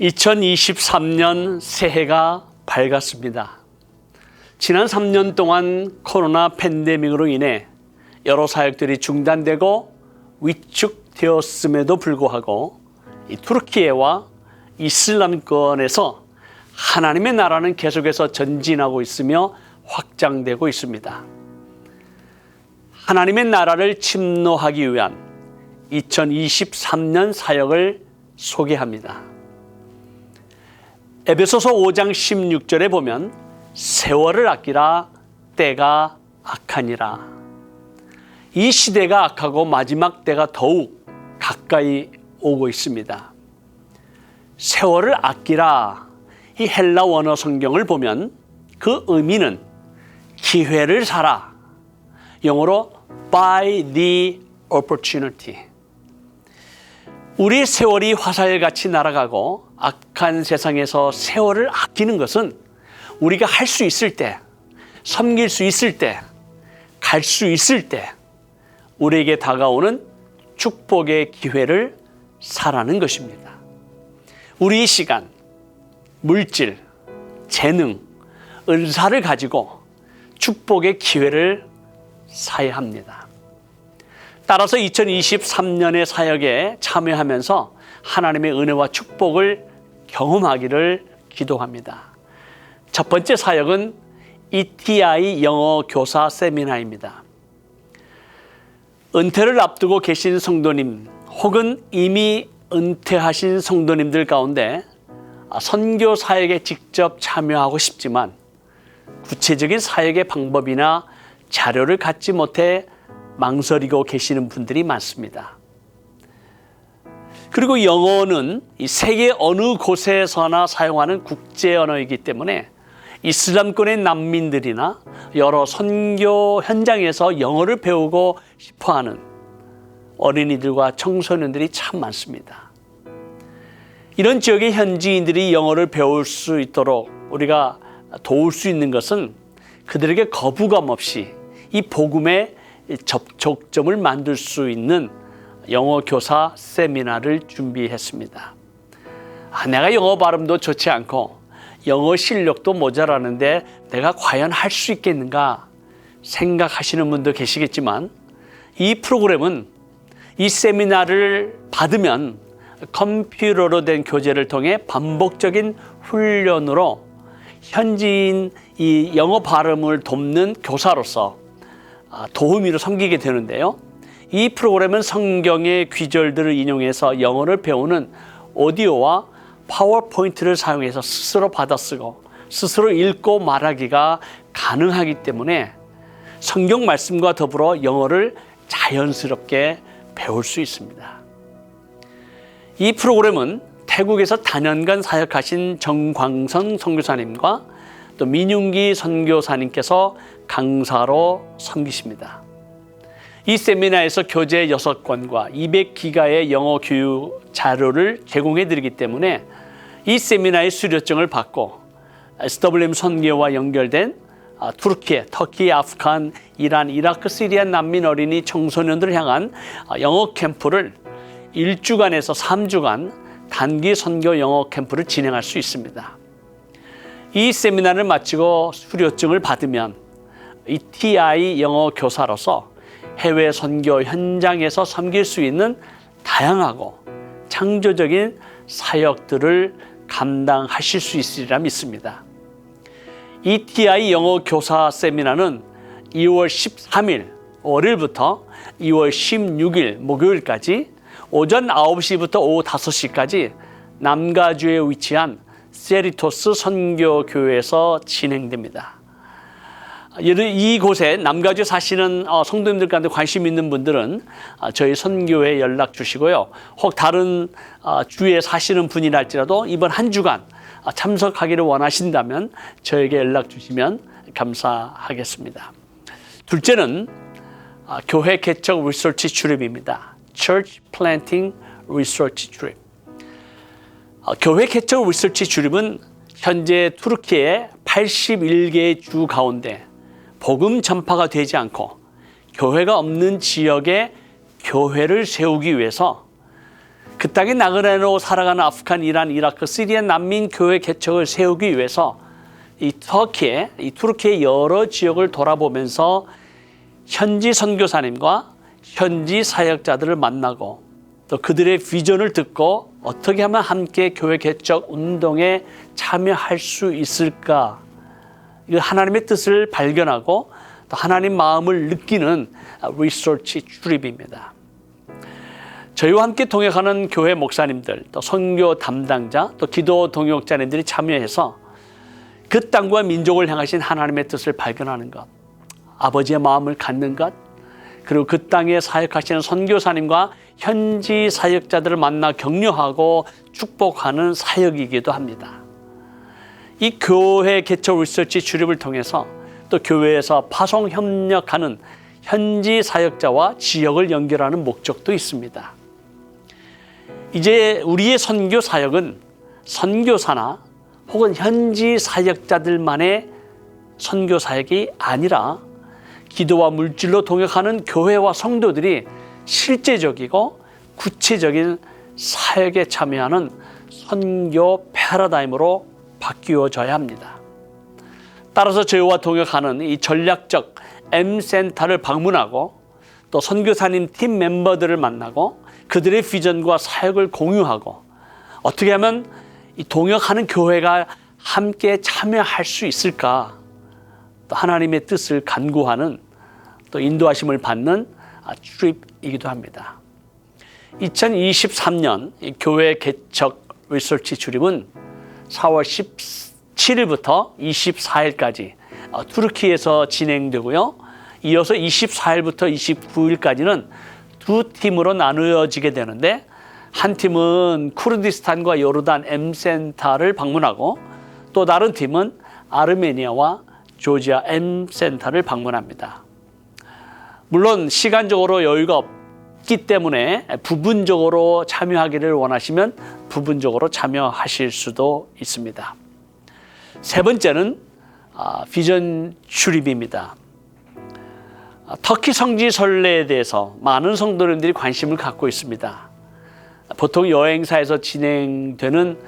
2023년 새해가 밝았습니다. 지난 3년 동안 코로나 팬데믹으로 인해 여러 사역들이 중단되고 위축되었음에도 불구하고 이 투르키예와 이슬람권에서 하나님의 나라는 계속해서 전진하고 있으며 확장되고 있습니다. 하나님의 나라를 침노하기 위한 2023년 사역을 소개합니다. 에베소서 5장 16절에 보면 세월을 아끼라 때가 악하니라. 이 시대가 악하고 마지막 때가 더욱 가까이 오고 있습니다. 세월을 아끼라, 이 헬라 원어 성경을 보면 그 의미는 기회를 사라, 영어로 by the opportunity. 우리 세월이 화살같이 날아가고 악한 세상에서 세월을 아끼는 것은 우리가 할 수 있을 때, 섬길 수 있을 때, 갈 수 있을 때 우리에게 다가오는 축복의 기회를 사라는 것입니다. 우리의 시간, 물질, 재능, 은사를 가지고 축복의 기회를 사야 합니다. 따라서 2023년의 사역에 참여하면서 하나님의 은혜와 축복을 경험하기를 기도합니다. 첫 번째 사역은 ETI 영어 교사 세미나입니다. 은퇴를 앞두고 계신 성도님 혹은 이미 은퇴하신 성도님들 가운데 선교 사역에 직접 참여하고 싶지만 구체적인 사역의 방법이나 자료를 갖지 못해 망설이고 계시는 분들이 많습니다. 그리고 영어는 이 세계 어느 곳에서나 사용하는 국제 언어이기 때문에 이슬람권의 난민들이나 여러 선교 현장에서 영어를 배우고 싶어하는 어린이들과 청소년들이 참 많습니다. 이런 지역의 현지인들이 영어를 배울 수 있도록 우리가 도울 수 있는 것은 그들에게 거부감 없이 이 복음의 접촉점을 만들 수 있는 영어 교사 세미나를 준비했습니다. 내가 영어 발음도 좋지 않고 영어 실력도 모자라는데 내가 과연 할 수 있겠는가 생각하시는 분도 계시겠지만 이 프로그램은 이 세미나를 받으면 컴퓨터로 된 교재를 통해 반복적인 훈련으로 현지인 이 영어 발음을 돕는 교사로서 도우미로 섬기게 되는데요. 이 프로그램은 성경의 귀절들을 인용해서 영어를 배우는 오디오와 파워포인트를 사용해서 스스로 받아쓰고 스스로 읽고 말하기가 가능하기 때문에 성경 말씀과 더불어 영어를 자연스럽게 배울 수 있습니다. 이 프로그램은 태국에서 다년간 사역하신 정광선 선교사님과 또 민윤기 선교사님께서 강사로 섬기십니다. 이 세미나에서 교재 6권과 200기가의 영어 교육 자료를 제공해 드리기 때문에 이 세미나의 수료증을 받고 SWM 선교와 연결된 투르키예, 터키, 아프간, 이란, 이라크, 시리아 난민 어린이 청소년들을 향한 영어 캠프를 1주간에서 3주간 단기 선교 영어 캠프를 진행할 수 있습니다. 이 세미나를 마치고 수료증을 받으면 ETI 영어 교사로서 해외 선교 현장에서 섬길 수 있는 다양하고 창조적인 사역들을 감당하실 수 있으리라 믿습니다. ETI 영어 교사 세미나는 2월 13일 월요일부터 2월 16일 목요일까지 오전 9시부터 오후 5시까지 남가주에 위치한 세리토스 선교교회에서 진행됩니다. 이곳에 남가주에 사시는 성도님들 가운데 관심 있는 분들은 저희 선교회에 연락 주시고요. 혹 다른 주에 사시는 분이랄지라도 이번 한 주간 참석하기를 원하신다면 저에게 연락 주시면 감사하겠습니다. 둘째는 교회 개척 리서치 출입입니다. Church Planting Research Trip. 교회 개척 리서치 출입은 현재 투르키의 81개의 주 가운데 복음 전파가 되지 않고 교회가 없는 지역에 교회를 세우기 위해서 그 땅에 나그네로 살아가는 아프간, 이란, 이라크, 시리아 난민 교회 개척을 세우기 위해서 이 투르키의 여러 지역을 돌아보면서 현지 선교사님과 현지 사역자들을 만나고 또 그들의 비전을 듣고 어떻게 하면 함께 교회 개척 운동에 참여할 수 있을까? 이 하나님의 뜻을 발견하고 또 하나님 마음을 느끼는 리서치 출입입니다. 저희와 함께 동역하는 교회 목사님들, 또 선교 담당자, 또 기도 동역자님들이 참여해서 그 땅과 민족을 향하신 하나님의 뜻을 발견하는 것, 아버지의 마음을 갖는 것, 그리고 그 땅에 사역하시는 선교사님과 현지 사역자들을 만나 격려하고 축복하는 사역이기도 합니다. 이 교회 개척 리서치 출입을 통해서 또 교회에서 파송 협력하는 현지 사역자와 지역을 연결하는 목적도 있습니다. 이제 우리의 선교 사역은 선교사나 혹은 현지 사역자들만의 선교 사역이 아니라 기도와 물질로 동역하는 교회와 성도들이 실제적이고 구체적인 사역에 참여하는 선교 패러다임으로 바뀌어져야 합니다. 따라서 저희와 동역하는 이 전략적 M센터를 방문하고 또 선교사님 팀 멤버들을 만나고 그들의 비전과 사역을 공유하고 어떻게 하면 이 동역하는 교회가 함께 참여할 수 있을까? 또 하나님의 뜻을 간구하는 또 인도하심을 받는 출입이기도 합니다. 2023년 교회 개척 리서치 출입은 4월 17일부터 24일까지 투르키에서 진행되고요. 이어서 24일부터 29일까지는 두 팀으로 나누어지게 되는데 한 팀은 쿠르디스탄과 요르단 M센터를 방문하고 또 다른 팀은 아르메니아와 조지아 M센터를 방문합니다. 물론 시간적으로 여유가 없기 때문에 부분적으로 참여하기를 원하시면 부분적으로 참여하실 수도 있습니다. 세 번째는 비전 출입입니다. 터키 성지 순례에 대해서 많은 성도님들이 관심을 갖고 있습니다. 보통 여행사에서 진행되는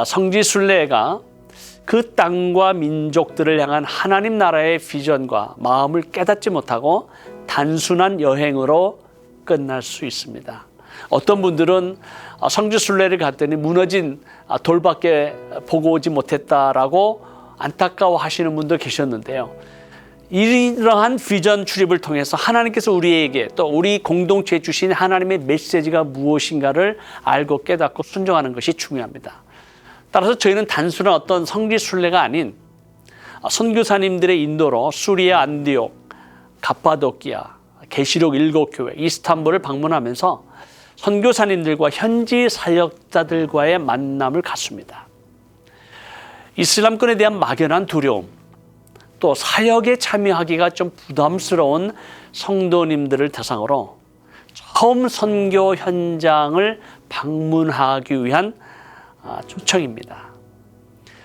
성지 순례가 그 땅과 민족들을 향한 하나님 나라의 비전과 마음을 깨닫지 못하고 단순한 여행으로 끝날 수 있습니다. 어떤 분들은 성지 순례를 갔더니 무너진 돌밖에 보고 오지 못했다라고 안타까워하시는 분도 계셨는데요. 이러한 비전 출입을 통해서 하나님께서 우리에게 또 우리 공동체에 주신 하나님의 메시지가 무엇인가를 알고 깨닫고 순종하는 것이 중요합니다. 따라서 저희는 단순한 어떤 성지 순례가 아닌 선교사님들의 인도로 수리아, 안디옥, 갑바도키아, 계시록 7교회, 이스탄불을 방문하면서 선교사님들과 현지 사역자들과의 만남을 갖습니다. 이슬람권에 대한 막연한 두려움, 또 사역에 참여하기가 좀 부담스러운 성도님들을 대상으로 처음 선교 현장을 방문하기 위한 초청입니다.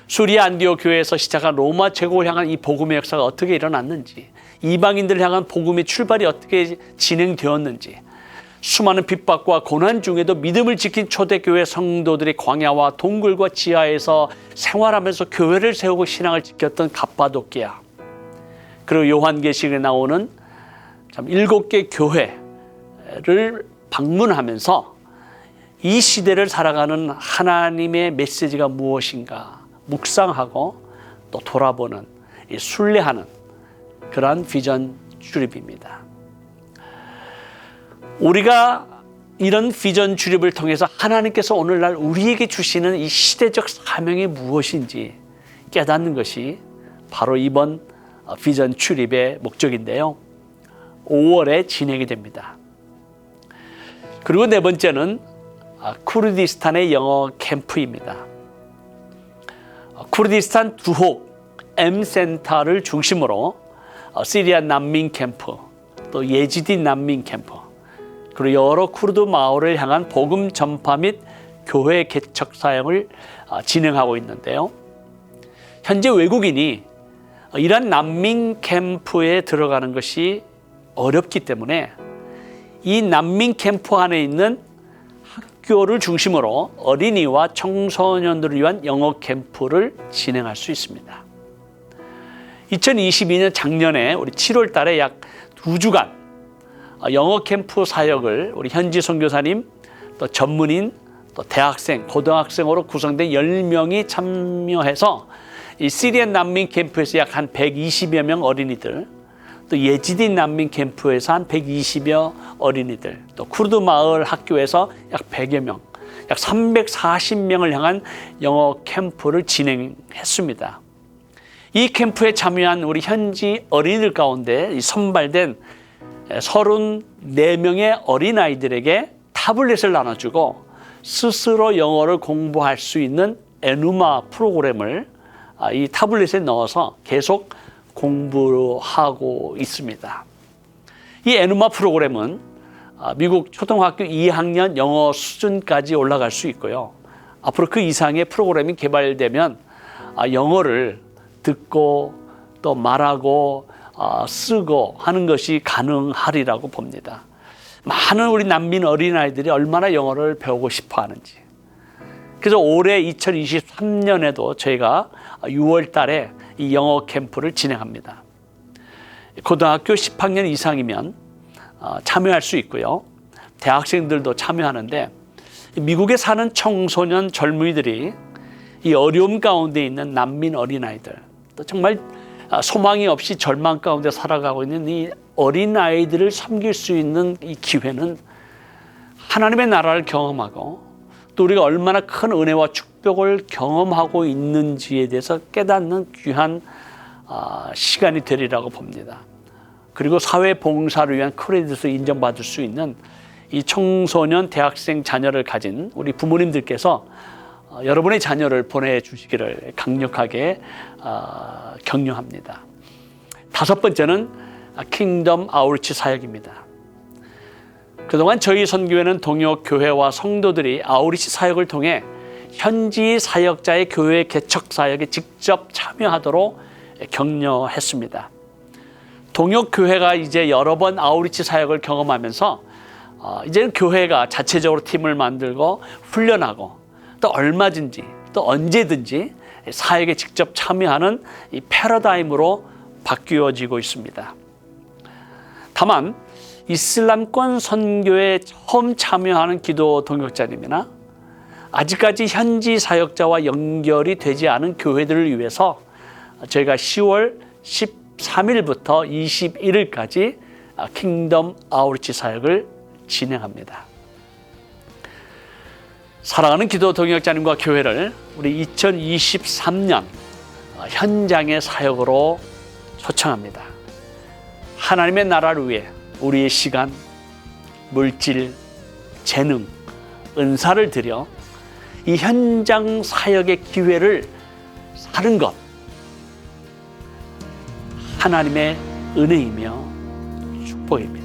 수리아 안디옥 교회에서 시작한 로마 제국을 향한 이 복음의 역사가 어떻게 일어났는지, 이방인들을 향한 복음의 출발이 어떻게 진행되었는지, 수많은 핍박과 고난 중에도 믿음을 지킨 초대교회 성도들이 광야와 동굴과 지하에서 생활하면서 교회를 세우고 신앙을 지켰던 갑바도키아, 그리고 요한계시록에 나오는 7개 교회를 방문하면서 이 시대를 살아가는 하나님의 메시지가 무엇인가 묵상하고 또 돌아보는, 순례하는 그러한 비전 출입입니다. 우리가 이런 비전 출입을 통해서 하나님께서 오늘날 우리에게 주시는 이 시대적 사명이 무엇인지 깨닫는 것이 바로 이번 비전 출입의 목적인데요. 5월에 진행이 됩니다. 그리고 네 번째는 쿠르디스탄의 영어 캠프입니다. 쿠르디스탄 두혹 M센터를 중심으로 시리아 난민 캠프, 또 예지디 난민 캠프, 그리고 여러 쿠르드 마을을 향한 복음 전파 및 교회 개척 사역을 진행하고 있는데요. 현재 외국인이 이런 난민 캠프에 들어가는 것이 어렵기 때문에 이 난민 캠프 안에 있는 학교를 중심으로 어린이와 청소년들을 위한 영어 캠프를 진행할 수 있습니다. 2022년 작년에 우리 7월 달에 약 2주간 영어 캠프 사역을 우리 현지 선교사님, 또 전문인, 또 대학생, 고등학생으로 구성된 10명이 참여해서 이 시리안 난민 캠프에서 약 한 120여 명 어린이들, 또 예지디 난민 캠프에서 한 120여 어린이들, 또 쿠르드 마을 학교에서 약 100여 명, 약 340명을 향한 영어 캠프를 진행했습니다. 이 캠프에 참여한 우리 현지 어린이들 가운데 선발된 34명의 어린아이들에게 타블렛을 나눠주고 스스로 영어를 공부할 수 있는 에누마 프로그램을 이 타블렛에 넣어서 계속 공부하고 있습니다. 이 에누마 프로그램은 미국 초등학교 2학년 영어 수준까지 올라갈 수 있고요. 앞으로 그 이상의 프로그램이 개발되면 영어를 듣고 또 말하고 쓰고 하는 것이 가능하리라고 봅니다. 많은 우리 난민 어린아이들이 얼마나 영어를 배우고 싶어 하는지. 그래서 올해 2023년에도 저희가 6월 달에 이 영어 캠프를 진행합니다. 고등학교 10학년 이상이면 참여할 수 있고요. 대학생들도 참여하는데 미국에 사는 청소년 젊은이들이 이 어려움 가운데 있는 난민 어린아이들, 또 정말 소망이 없이 절망 가운데 살아가고 있는 이 어린아이들을 섬길 수 있는 이 기회는 하나님의 나라를 경험하고 또 우리가 얼마나 큰 은혜와 축복을 경험하고 있는지에 대해서 깨닫는 귀한 시간이 되리라고 봅니다. 그리고 사회 봉사를 위한 크레딧을 인정받을 수 있는 이 청소년 대학생 자녀를 가진 우리 부모님들께서 여러분의 자녀를 보내주시기를 강력하게 격려합니다. 5번째는 킹덤 아우리치 사역입니다. 그동안 저희 선교회는 동역 교회와 성도들이 아우리치 사역을 통해 현지 사역자의 교회 개척 사역에 직접 참여하도록 격려했습니다. 동역 교회가 이제 여러 번 아우리치 사역을 경험하면서 이제는 교회가 자체적으로 팀을 만들고 훈련하고 또 얼마든지 또 언제든지 사역에 직접 참여하는 이 패러다임으로 바뀌어지고 있습니다. 다만 이슬람권 선교에 처음 참여하는 기도 동역자님이나 아직까지 현지 사역자와 연결이 되지 않은 교회들을 위해서 저희가 10월 13일부터 21일까지 킹덤 아우리치 사역을 진행합니다. 사랑하는 기도 동역자님과 교회를 우리 2023년 현장의 사역으로 초청합니다. 하나님의 나라를 위해 우리의 시간, 물질, 재능, 은사를 들여 이 현장 사역의 기회를 사는 것, 하나님의 은혜이며 축복입니다.